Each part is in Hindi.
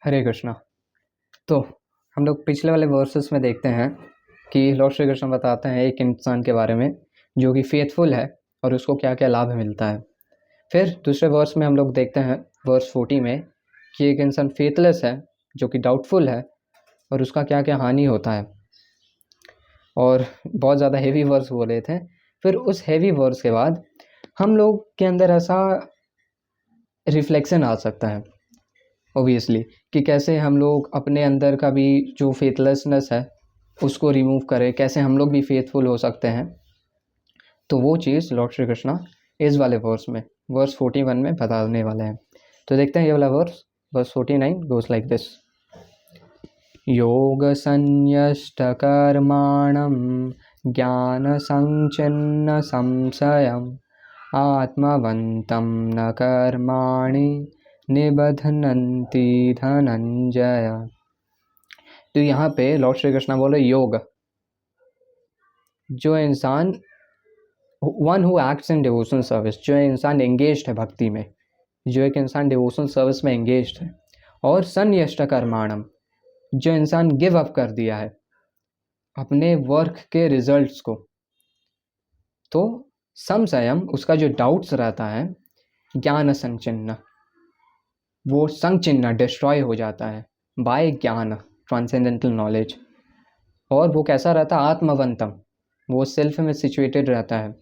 हरे कृष्णा। तो हम लोग पिछले वाले वर्सेस में देखते हैं कि लॉर्ड श्री कृष्ण बताते हैं एक इंसान के बारे में जो कि फेथफुल है और उसको क्या क्या लाभ मिलता है। फिर दूसरे वर्स में हम लोग देखते हैं वर्स 40 में कि एक इंसान फेथलेस है जो कि डाउटफुल है और उसका क्या क्या हानि होता है। और बहुत ज़्यादा हेवी वर्स बोले थे। फिर उस हेवी वर्स के बाद हम लोग के अंदर ऐसा रिफ्लेक्शन आ सकता है ओबियसली कि कैसे हम लोग अपने अंदर का भी जो फेथलेसनेस है उसको रिमूव करें, कैसे हम लोग भी फेथफुल हो सकते हैं। तो वो चीज़ लॉर्ड श्री कृष्णा इस वाले वर्स 41 में बताने वाले हैं। तो देखते हैं ये वाला वर्स 49 गोes लाइक दिस। योग संन्यस्त कर्माणं ज्ञान संचिन्न संशयम् आत्मवन्तं न कर्माणि निबध्नन्ति धनंजय। तो यहाँ पे लॉर्ड श्री कृष्णा बोले योग, जो इंसान one who acts in devotional service, जो इंसान एंगेज्ड है भक्ति में, जो एक इंसान डिवोशनल सर्विस में एंगेज्ड है, और संन्यस्त कर्माणम, जो इंसान गिव अप कर दिया है अपने वर्क के रिजल्ट्स को, तो संशयम, उसका जो डाउट्स रहता है, ज्ञान संचिन्न, वो संचिन्न डिस्ट्रॉय हो जाता है बाय ज्ञान, ट्रांसेंडेंटल नॉलेज। और वो कैसा रहता है, आत्मवंतम, वो सेल्फ में सिचुएटेड रहता है।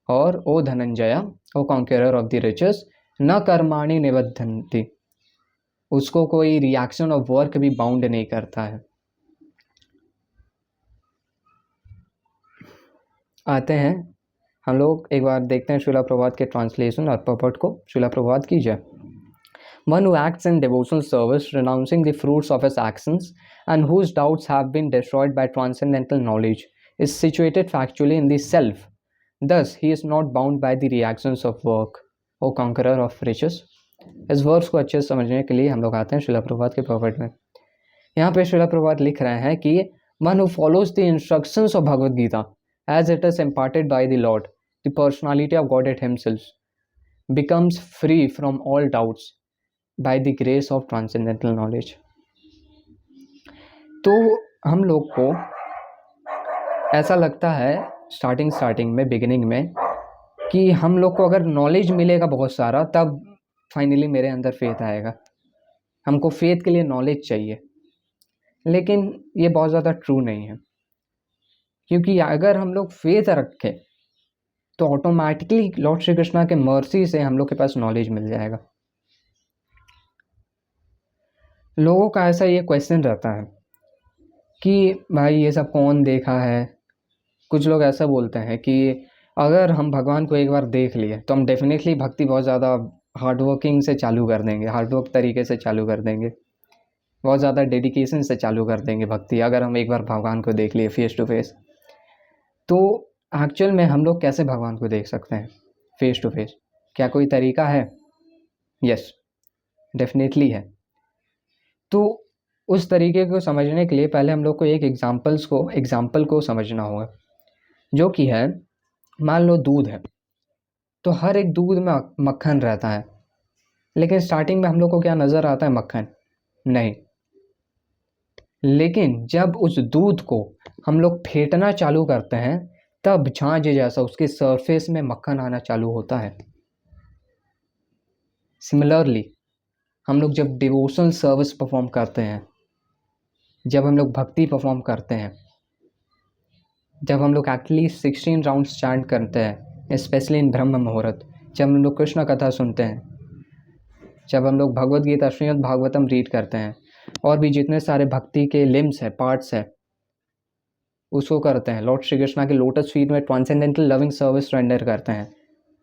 और ओ धनंजय, ओ कॉन्करर ऑफ द रिचेस, न कर्माणि निबद्धन्ति, उसको कोई रिएक्शन ऑफ वर्क भी बाउंड नहीं करता है। आते हैं हम लोग एक बार देखते हैं श्रीला प्रभात के ट्रांसलेशन और पपट को। श्रीला प्रभात कीजिए। One who acts in devotional service, renouncing the fruits of his actions, and whose doubts have been destroyed by transcendental knowledge, is situated factually in the self. Thus, he is not bound by the reactions of work. O conqueror of riches. इस वर्स को अच्छे से समझने के लिए हम लोग आते हैं श्रीला प्रभात के प्रॉफिट में। यहाँ पे श्रीला प्रभात लिख रहे हैं कि one who follows the instructions of Bhagavad Gita as it is imparted by the Lord, the personality of Godhead himself, becomes free from all doubts by the grace of transcendental knowledge. तो हम लोग को ऐसा लगता है स्टार्टिंग में, बिगिनिंग में, कि हम लोग को अगर नॉलेज मिलेगा बहुत सारा तब फाइनली मेरे अंदर फेथ आएगा। हमको फेथ के लिए नॉलेज चाहिए, लेकिन ये बहुत ज़्यादा ट्रू नहीं है, क्योंकि अगर हम लोग फेथ रखें तो ऑटोमेटिकली लॉर्ड श्री कृष्णा के मर्सी से हम लोग के पास नॉलेज मिल जाएगा। लोगों का ऐसा ये क्वेश्चन रहता है कि भाई ये सब कौन देखा है। कुछ लोग ऐसा बोलते हैं कि अगर हम भगवान को एक बार देख लिए तो हम डेफिनेटली भक्ति बहुत ज़्यादा हार्डवर्किंग से चालू कर देंगे, हार्डवर्क तरीके से चालू कर देंगे, बहुत ज़्यादा डेडिकेशन से चालू कर देंगे भक्ति, अगर हम एक बार भगवान को देख लिए फेस टू फेस। तो एक्चुअल में हम लोग कैसे भगवान को देख सकते हैं फेस टू फेस? क्या कोई तरीका है? यस, डेफिनेटली है। तो उस तरीके को समझने के लिए पहले हम लोग को एक एग्जाम्पल को समझना होगा, जो कि है, मान लो दूध है, तो हर एक दूध में मक्खन रहता है, लेकिन स्टार्टिंग में हम लोग को क्या नज़र आता है? मक्खन नहीं। लेकिन जब उस दूध को हम लोग फेंटना चालू करते हैं तब झांझ जैसा उसके सरफेस में मक्खन आना चालू होता है। सिमिलरली हम लोग जब डिवोशनल सर्विस परफॉर्म करते हैं, जब हम लोग भक्ति परफॉर्म करते हैं, जब हम लोग एटलीस्ट 16 राउंड्स चैंट करते हैं, स्पेशली इन ब्रह्म मुहूर्त, जब हम लोग कृष्ण कथा सुनते हैं, जब हम लोग भगवद गीता श्रीमद् भागवतम रीड करते हैं, और भी जितने सारे भक्ति के लिम्स है, पार्ट्स है, उसको करते हैं, लॉर्ड श्री कृष्णा के लोटस फीट में ट्रांसेंडेंटल लविंग सर्विस रेंडर करते हैं,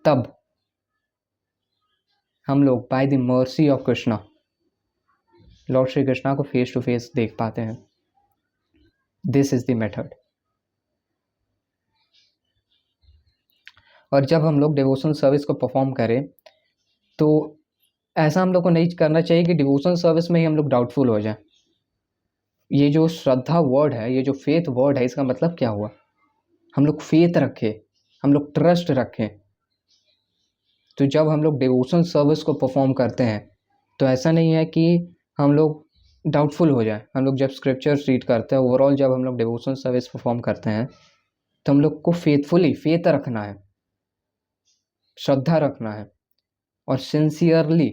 तब हम लोग by the mercy of Krishna Lord Shri Krishna को फेस टू फेस देख पाते हैं। This is the method. और जब हम लोग डिवोशनल सर्विस को परफॉर्म करें तो ऐसा हम लोग को नहीं करना चाहिए कि डिवोशनल सर्विस में ही हम लोग डाउटफुल हो जाएं। ये जो श्रद्धा वर्ड है, ये जो फेथ वर्ड है, इसका मतलब क्या हुआ? हम लोग फेथ रखें, हम लोग ट्रस्ट रखें। तो जब हम लोग डिवोशनल सर्विस को परफॉर्म करते हैं तो ऐसा नहीं है कि हम लोग डाउटफुल हो जाए, हम लोग जब स्क्रिप्चर्स रीड करते हैं, ओवरऑल जब हम लोग डिवोशनल सर्विस परफॉर्म करते हैं, तो हम लोग को फेथफुली फेथ रखना है, श्रद्धा रखना है और सिंसियरली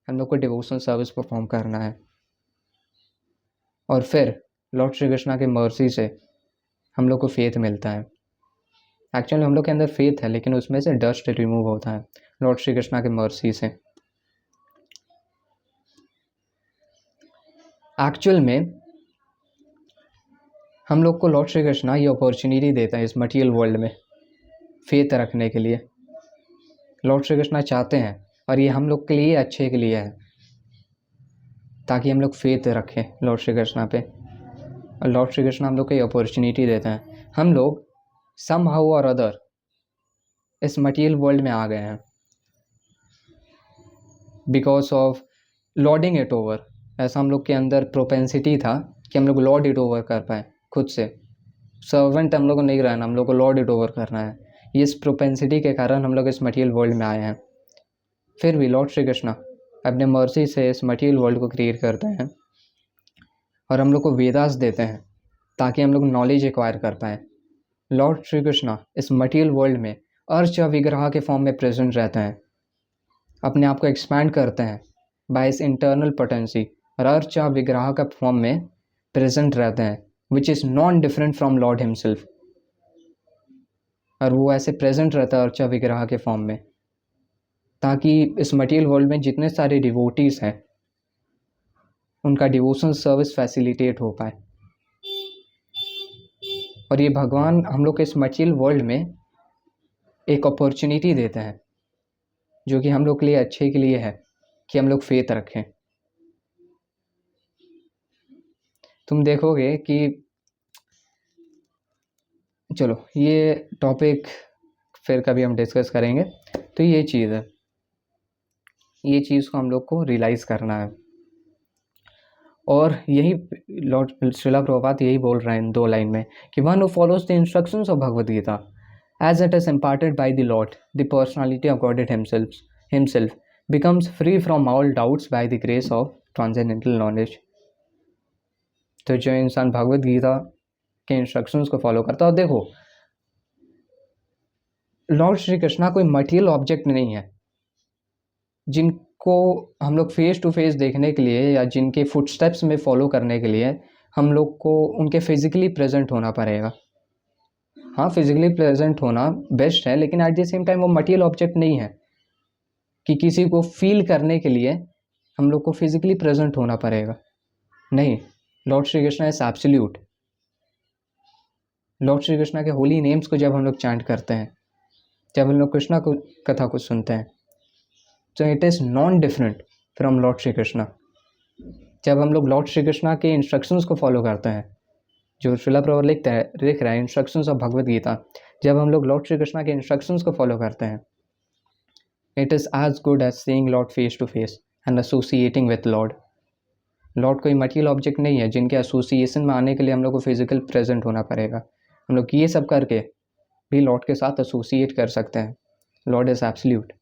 हम लोग को डिवोशनल सर्विस परफॉर्म करना है। और फिर लॉर्ड श्री कृष्णा के मर्सी से हम लोग को फेथ मिलता है। एक्चुअली हम लोग के अंदर फेथ है, लेकिन उसमें से डस्ट रिमूव होता है लॉर्ड श्री कृष्णा के मर्सी से। एक्चुअल में हम लोग को लॉर्ड श्री कृष्णा ये अपॉर्चुनिटी देता है इस मटीरियल वर्ल्ड में फेथ रखने के लिए। लॉर्ड श्री कृष्णा चाहते हैं, और ये हम लोग के लिए अच्छे के लिए है, ताकि हम लोग फेथ रखें लॉर्ड श्री कृष्णा पे। और लॉर्ड श्री कृष्णा हम लोग को ये अपॉर्चुनिटी देते हैं। हम लोग सम हाउ और अदर इस मटीरियल वर्ल्ड में आ गए हैं because of lording it over. ऐसा हम लोग के अंदर प्रोपेंसिटी था कि हम लोग लॉर्ड इट ओवर कर पाए खुद से। सर्वेंट हम लोग को नहीं रहना, हम लोग को लॉर्ड इट ओवर करना है। इस प्रोपेंसिटी के कारण हम लोग इस मटीरियल वर्ल्ड में आए हैं। फिर भी लॉर्ड श्री कृष्णा अपने मर्जी से इस मटीरियल वर्ल्ड को क्रिएट करते हैं और हम लोग को वेदास देते हैं ताकि हम लोग नॉलेज एक्वायर कर पाएँ। लॉर्ड श्री कृष्णा इस मटीरियल वर्ल्ड में अर्च विग्रह के फॉर्म में प्रेजेंट रहते हैं, अपने आप को एक्सपैंड करते हैं बाय इस इंटरनल पोटेंसी, और अर्च विग्रह का फॉर्म में प्रेजेंट रहते हैं which is non different from Lord himself. और वो ऐसे प्रेजेंट रहता है अर्चा विग्रह के फॉर्म में, ताकि इस मटीरियल वर्ल्ड में जितने सारे डिवोटीज़ हैं उनका डिवोशनल सर्विस फैसिलिटेट हो पाए। और ये भगवान हम लोग के इस मटीरियल वर्ल्ड में एक अपॉर्चुनिटी देते हैं जो कि हम लोग के लिए अच्छे के लिए है, कि हम लोग फेथ रखें। तुम देखोगे कि चलो ये टॉपिक फिर कभी हम डिस्कस करेंगे। तो ये चीज़ है, ये चीज़ को हम लोग को रियलाइज़ करना है। और यही लॉर्ड श्रीला प्रभुपाद यही बोल रहे हैं इन 2 लाइन में कि one who follows the instructions of Bhagavad Gita as it is imparted by the Lord, the personality of God himself becomes free from all doubts by the grace of transcendental knowledge। तो जो इंसान भगवद गीता के इंस्ट्रक्शंस को फॉलो करता है, और देखो लॉर्ड श्री कृष्णा कोई मटेरियल ऑब्जेक्ट नहीं है जिनको हम लोग फेस टू फेस देखने के लिए या जिनके फुटस्टेप्स में फॉलो करने के लिए हम लोग को उनके फिजिकली प्रेजेंट होना पड़ेगा। हाँ, फिजिकली प्रेजेंट होना बेस्ट है, लेकिन एट द सेम टाइम वो मटेरियल ऑब्जेक्ट नहीं है कि किसी को फील करने के लिए हम लोग को फिजिकली प्रेजेंट होना पड़ेगा। नहीं, Lord Shri Krishna is absolute. Lord Shri Krishna के होली नेम्स को जब हम लोग चैंट करते हैं, जब हम लोग कृष्णा को कथा को सुनते हैं, तो it is non different from Lord Shri Krishna. जब हम लोग लॉर्ड श्री कृष्णा के इंस्ट्रक्शंस को फॉलो करते हैं, जो श्रीला प्रभुपाद लिख रहा है इंस्ट्रक्शंस ऑफ भगवद गीता, जब हम लोग लॉर्ड श्री कृष्णा के इंस्ट्रक्शंस को फॉलो करते हैं, it is as good as seeing Lord face to face and associating with Lord. Lord कोई मटेरियल ऑब्जेक्ट नहीं है जिनके एसोसिएशन में आने के लिए हम लोग को फिजिकल प्रेजेंट होना पड़ेगा। हम लोग ये सब करके भी लॉर्ड के साथ एसोसिएट कर सकते हैं। Lord is absolute.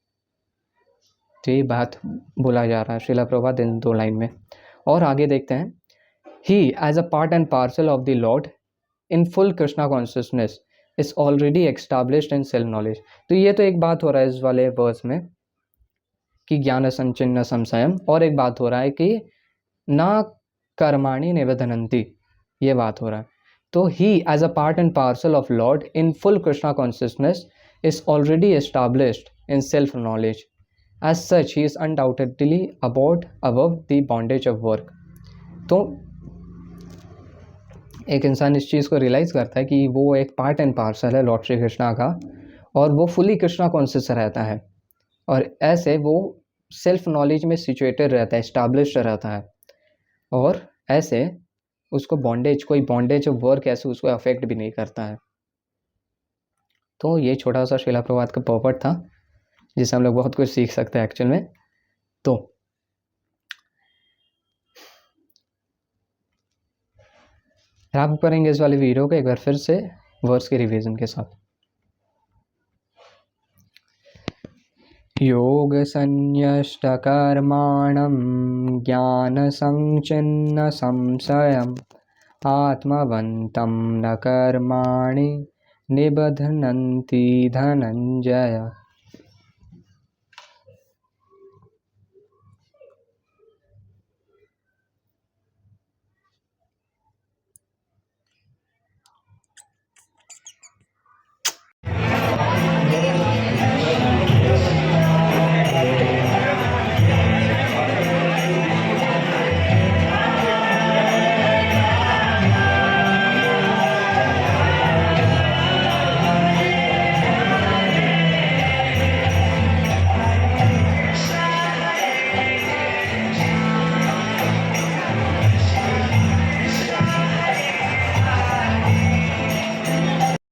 तो ये बात बोला जा रहा है श्रीला प्रभुपाद इन 2 लाइन में। और आगे देखते हैं, he as a part and parcel of the lord in full Krishna consciousness is already established in self knowledge. तो ये तो एक बात हो रहा है इस वाले वर्स में कि ज्ञान संचिन्न संशयम, और एक बात हो रहा है कि ना कर्माणि निवेदनन्ति, ये बात हो रहा है। तो he as a part and parcel of lord in full Krishna consciousness is already established in self knowledge. As such, he is undoubtedly above the bondage of work। तो एक इंसान इस चीज़ को रियलाइज़ करता है कि वो एक पार्ट एंड पार्सल है लॉर्ड श्री कृष्णा का, और वो फुली कृष्णा कॉन्शियस रहता है, और ऐसे वो सेल्फ नॉलेज में सिचुएटेड रहता है, एस्टैब्लिश्ड रहता है, और ऐसे उसको कोई बॉन्डेज ऑफ वर्क ऐसे उसको अफेक्ट भी नहीं करता है। तो ये छोटा सा श्रीला प्रभुपाद का पॉपर्ट था जिससे हम लोग बहुत कुछ सीख सकते हैं एक्चुअल में। तो रैप करेंगे इस वाले वीडियो को एक बार फिर से वर्स के रिवीजन के साथ। योगसंन्यस्तकर्माणं ज्ञानसंच्छिन्न संशयम् आत्मवन्तं न कर्माणि निबध्नन्ति धनञ्जय।